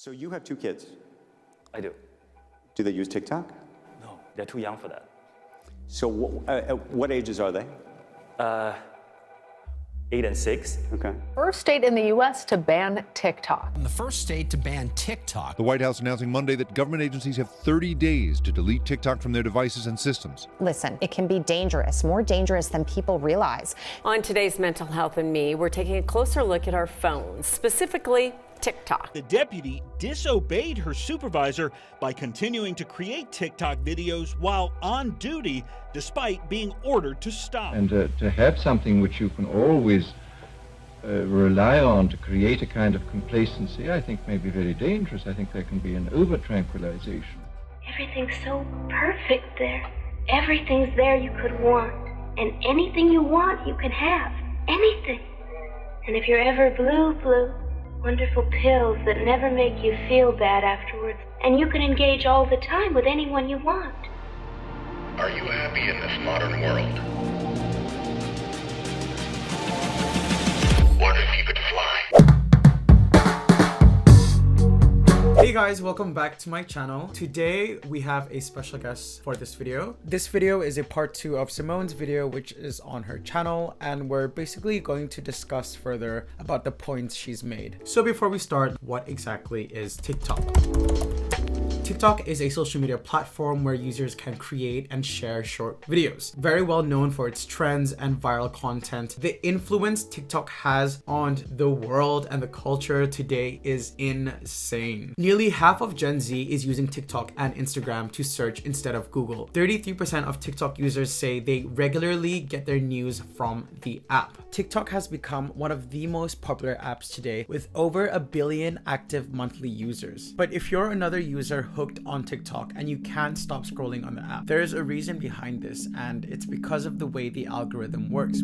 So you have two kids. I do. Do they use TikTok? No, they're too young for that. So what ages are they? 8 and 6. Okay. First state in the U.S. to ban TikTok. The first state to ban TikTok. The White House announcing Monday that government agencies have 30 days to delete TikTok from their devices and systems. Listen, it can be dangerous, more dangerous than people realize. On today's Mental Health and Me, we're taking a closer look at our phones, specifically TikTok. The deputy disobeyed her supervisor by continuing to create TikTok videos while on duty, despite being ordered to stop. And to have something which you can always rely on to create a kind of complacency, I think may be very dangerous. I think there can be an over-tranquilization. Everything's so perfect there. Everything's there you could want. And anything you want, you can have. Anything. And if you're ever blue, wonderful pills that never make you feel bad afterwards. And you can engage all the time with anyone you want. Are you happy in this modern world? What if you could fly? Hey guys, welcome back to my channel. Today we have a special guest for this video. This video is a part 2 of Simone's video, which is on her channel, and we're basically going to discuss further about the points she's made. So before we start, what exactly is TikTok? TikTok is a social media platform where users can create and share short videos. Very well known for its trends and viral content. The influence TikTok has on the world and the culture today is insane. Nearly half of Gen Z is using TikTok and Instagram to search instead of Google. 33% of TikTok users say they regularly get their news from the app. TikTok has become one of the most popular apps today with over 1 billion active monthly users. But if you're another user hooked on TikTok and you can't stop scrolling on the app, there is a reason behind this, and it's because of the way the algorithm works.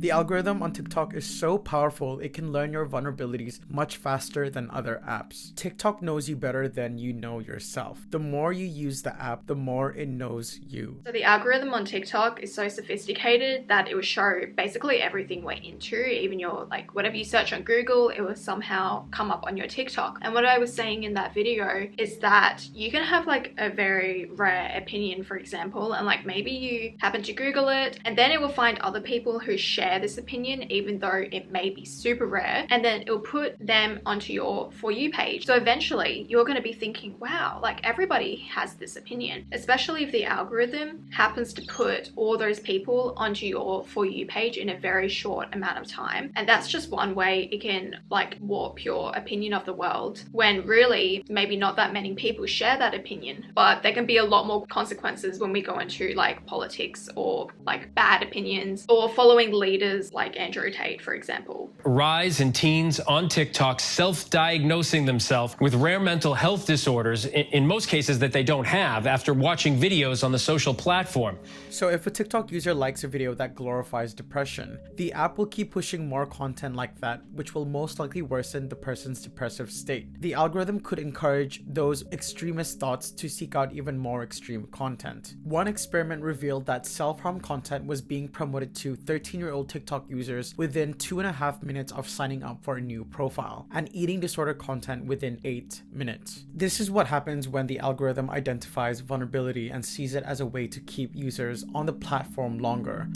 The algorithm on TikTok is so powerful, it can learn your vulnerabilities much faster than other apps. TikTok knows you better than you know yourself. The more you use the app, the more it knows you. So the algorithm on TikTok is so sophisticated that it will show basically everything we're into, even your, like, whatever you search on Google, it will somehow come up on your TikTok. And what I was saying in that video is that you can have like a very rare opinion, for example, and like maybe you happen to Google it, and then it will find other people who share this opinion, even though it may be super rare, and then it'll put them onto your For You page. So eventually you're going to be thinking, wow, like everybody has this opinion, especially if the algorithm happens to put all those people onto your For You page in a very short amount of time. And that's just one way it can like warp your opinion of the world, when really maybe not that many people share that opinion, but there can be a lot more consequences when we go into like politics or like bad opinions or following leaders like Andrew Tate, for example. Rise in teens on TikTok self-diagnosing themselves with rare mental health disorders, in most cases that they don't have, after watching videos on the social platform. So if a TikTok user likes a video that glorifies depression, the app will keep pushing more content like that, which will most likely worsen the person's depressive state. The algorithm could encourage those extremist thoughts to seek out even more extreme content. One experiment revealed that self-harm content was being promoted to 13-year-old TikTok users within 2.5 minutes of signing up for a new profile, and eating disorder content within 8 minutes. This is what happens when the algorithm identifies vulnerability and sees it as a way to keep users on the platform longer.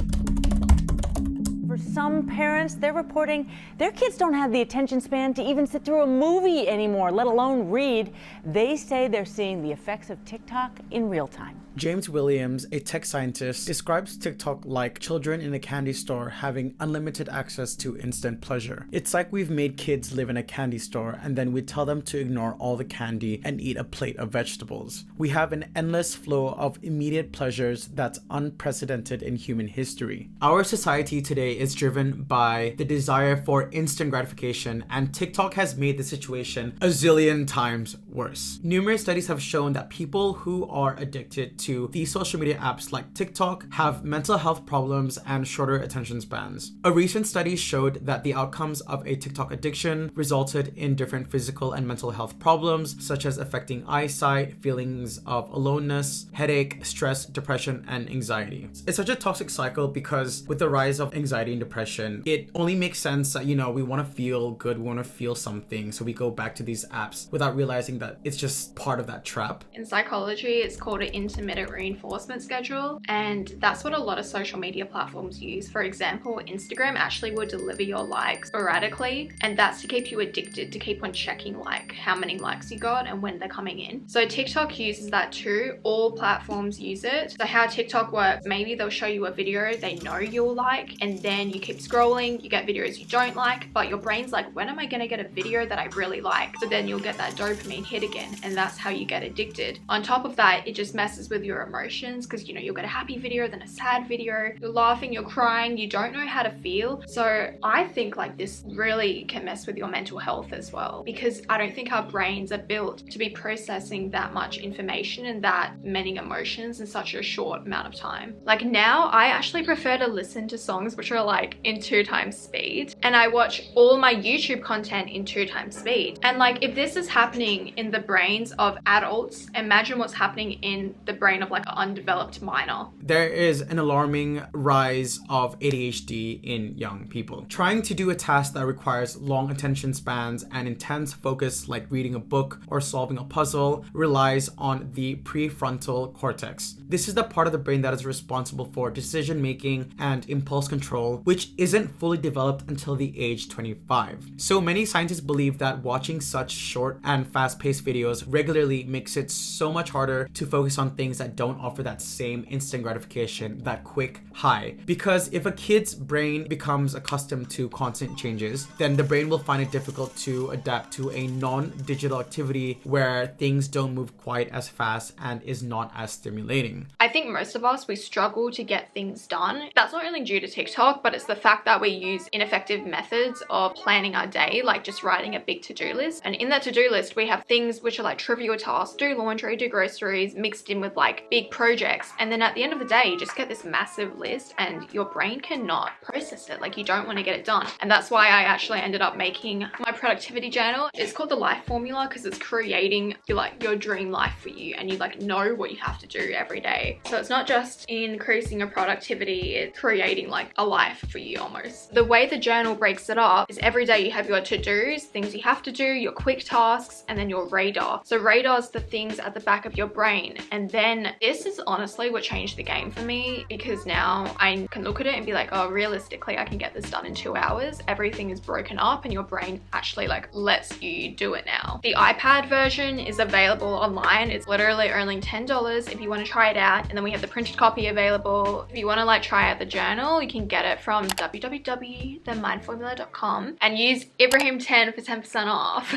For some parents, they're reporting their kids don't have the attention span to even sit through a movie anymore, let alone read. They say they're seeing the effects of TikTok in real time. James Williams, a tech scientist, describes TikTok like children in a candy store having unlimited access to instant pleasure. It's like we've made kids live in a candy store and then we tell them to ignore all the candy and eat a plate of vegetables. We have an endless flow of immediate pleasures that's unprecedented in human history. Our society today is driven by the desire for instant gratification, and TikTok has made the situation a zillion times worse. Numerous studies have shown that people who are addicted to these social media apps like TikTok have mental health problems and shorter attention spans. A recent study showed that the outcomes of a TikTok addiction resulted in different physical and mental health problems, such as affecting eyesight, feelings of aloneness, headache, stress, depression, and anxiety. It's such a toxic cycle because with the rise of anxiety and depression, it only makes sense that, you know, we want to feel good, we want to feel something, so we go back to these apps without realizing that it's just part of that trap. In psychology, it's called an intermittent reinforcement schedule, and that's what a lot of social media platforms use. For example, Instagram actually will deliver your likes sporadically, and that's to keep you addicted, to keep on checking like how many likes you got and when they're coming in. So TikTok uses that too. All platforms use it. So how TikTok works, maybe they'll show you a video they know you'll like, and then you keep scrolling, you get videos you don't like, but your brain's like, when am I gonna get a video that I really like? So then you'll get that dopamine hit again, and that's how you get addicted. On top of that, it just messes with your emotions because, you know, you'll get a happy video, then a sad video, you're laughing, you're crying, you don't know how to feel. So I think like this really can mess with your mental health as well, because I don't think our brains are built to be processing that much information and that many emotions in such a short amount of time. Like now, I actually prefer to listen to songs which are like in 2x speed, and I watch all my YouTube content in 2x speed. And like if this is happening in the brains of adults, imagine what's happening in the brain of like an undeveloped minor. There is an alarming rise of ADHD in young people. Trying to do a task that requires long attention spans and intense focus like reading a book or solving a puzzle relies on the prefrontal cortex. This is the part of the brain that is responsible for decision making and impulse control, which isn't fully developed until the age 25. So many scientists believe that watching such short and fast-paced videos regularly makes it so much harder to focus on things that don't offer that same instant gratification, that quick high. Because if a kid's brain becomes accustomed to constant changes, then the brain will find it difficult to adapt to a non-digital activity where things don't move quite as fast and is not as stimulating. I think most of us, we struggle to get things done. That's not only due to TikTok, but it's the fact that we use ineffective methods of planning our day, like just writing a big to-do list. And in that to-do list, we have things which are like trivial tasks, do laundry, do groceries, mixed in with like big projects. And then at the end of the day, you just get this massive list and your brain cannot process it. Like you don't want to get it done. And that's why I actually ended up making my productivity journal. It's called the Life Formula because it's creating your dream life for you, and you like know what you have to do every day. So it's not just increasing your productivity, it's creating like a life for you almost. The way the journal breaks it up is every day you have your to-dos, things you have to do, your quick tasks, and then your radar. So radar is the things at the back of your brain. And then this is honestly what changed the game for me, because now I can look at it and be like, oh, realistically, I can get this done in 2 hours. Everything is broken up and your brain actually like lets you do it now. The iPad version is available online. It's literally only $10 if you want to try it out. And then we have the printed copy available. If you want to like try out the journal, you can get it from www.themindformula.com and use Ibrahim10 for 10% off.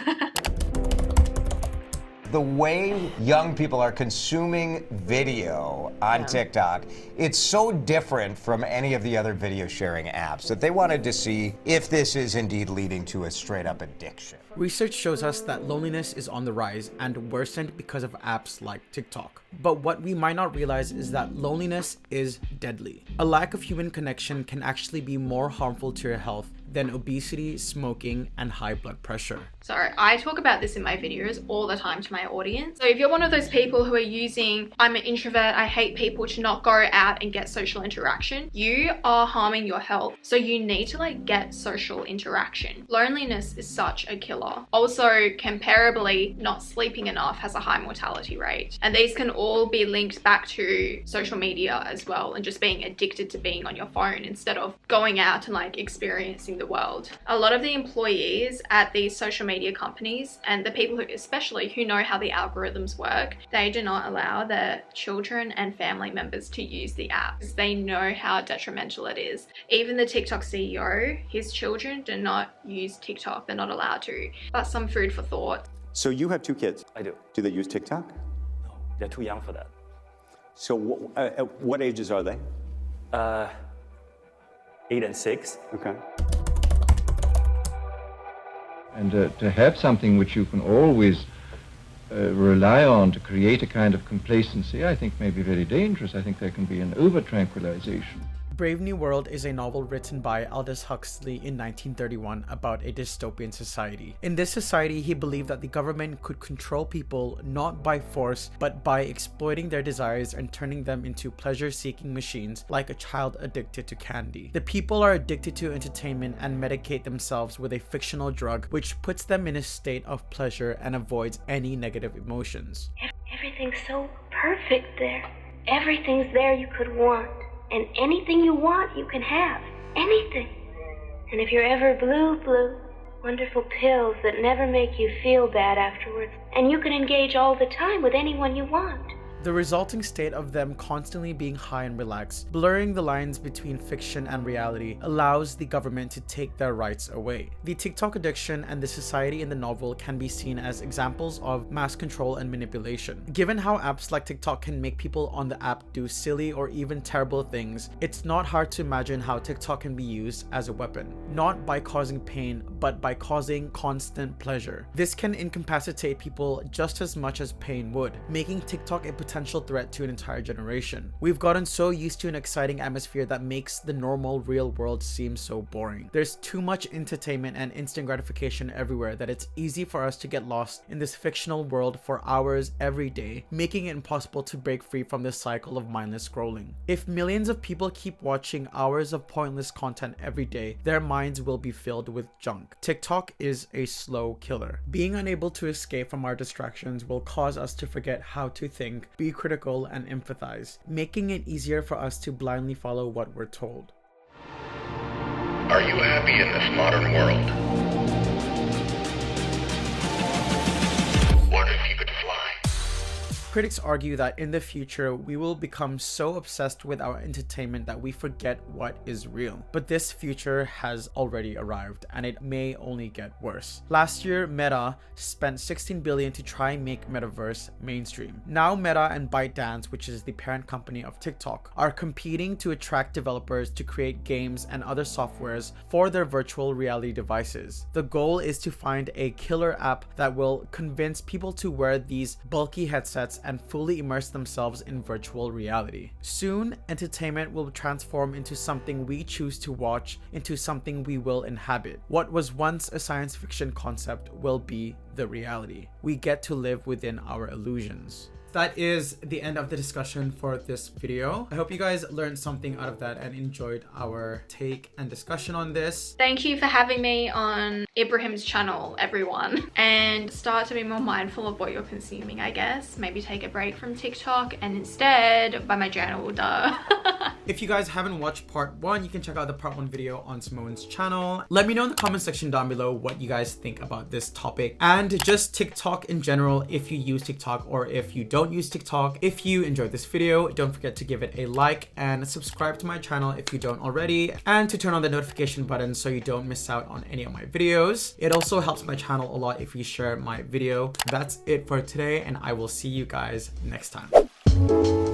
The way young people are consuming video on TikTok, it's so different from any of the other video sharing apps that they wanted to see if this is indeed leading to a straight up addiction. Research shows us that loneliness is on the rise and worsened because of apps like TikTok. But what we might not realize is that loneliness is deadly. A lack of human connection can actually be more harmful to your health than obesity, smoking, and high blood pressure. So I talk about this in my videos all the time to my audience. So if you're one of those people who are using, I'm an introvert, I hate people, to not go out and get social interaction, you are harming your health. So you need to like get social interaction. Loneliness is such a killer. Also, comparably, not sleeping enough has a high mortality rate. And these can all be linked back to social media as well, and just being addicted to being on your phone instead of going out and like experiencing the world. A lot of the employees at these social media companies, and the people who especially who know how the algorithms work, they do not allow their children and family members to use the app because they know how detrimental it is. Even the TikTok CEO, his children do not use TikTok. They're not allowed to. That's some food for thought. So you have 2 kids? I do. Do they use TikTok? No, they're too young for that. So what ages are they? 8 and 6. Okay. And to have something which you can always rely on to create a kind of complacency, I think may be very dangerous. I think there can be an over-tranquilization. Brave New World is a novel written by Aldous Huxley in 1931 about a dystopian society. In this society, he believed that the government could control people not by force, but by exploiting their desires and turning them into pleasure-seeking machines like a child addicted to candy. The people are addicted to entertainment and medicate themselves with a fictional drug which puts them in a state of pleasure and avoids any negative emotions. Everything's so perfect there. Everything's there you could want. And anything you want, you can have. Anything. And if you're ever blue, wonderful pills that never make you feel bad afterwards. And you can engage all the time with anyone you want. The resulting state of them constantly being high and relaxed, blurring the lines between fiction and reality, allows the government to take their rights away. The TikTok addiction and the society in the novel can be seen as examples of mass control and manipulation. Given how apps like TikTok can make people on the app do silly or even terrible things, it's not hard to imagine how TikTok can be used as a weapon, not by causing pain, but by causing constant pleasure. This can incapacitate people just as much as pain would, making TikTok a potential threat to an entire generation. We've gotten so used to an exciting atmosphere that makes the normal real world seem so boring. There's too much entertainment and instant gratification everywhere that it's easy for us to get lost in this fictional world for hours every day, making it impossible to break free from this cycle of mindless scrolling. If millions of people keep watching hours of pointless content every day, their minds will be filled with junk. TikTok is a slow killer. Being unable to escape from our distractions will cause us to forget how to think, be critical, and empathize, making it easier for us to blindly follow what we're told. Are you happy in this modern world? What if you could fly? Critics argue that in the future, we will become so obsessed with our entertainment that we forget what is real. But this future has already arrived, and it may only get worse. Last year, Meta spent $16 billion to try and make Metaverse mainstream. Now Meta and ByteDance, which is the parent company of TikTok, are competing to attract developers to create games and other softwares for their virtual reality devices. The goal is to find a killer app that will convince people to wear these bulky headsets and fully immerse themselves in virtual reality. Soon, entertainment will transform into something we choose to watch, into something we will inhabit. What was once a science fiction concept will be the reality. We get to live within our illusions. That is the end of the discussion for this video. I hope you guys learned something out of that and enjoyed our take and discussion on this. Thank you for having me on Ibrahim's channel, everyone. And start to be more mindful of what you're consuming, I guess. Maybe take a break from TikTok and instead buy my journal, duh. If you guys haven't watched part 1, you can check out the part 1 video on Simone's channel. Let me know in the comment section down below what you guys think about this topic and just TikTok in general, if you use TikTok or if you don't use TikTok. If you enjoyed this video, don't forget to give it a like and subscribe to my channel if you don't already, and to turn on the notification button so you don't miss out on any of my videos. It also helps my channel a lot if you share my video. That's it for today, and I will see you guys next time.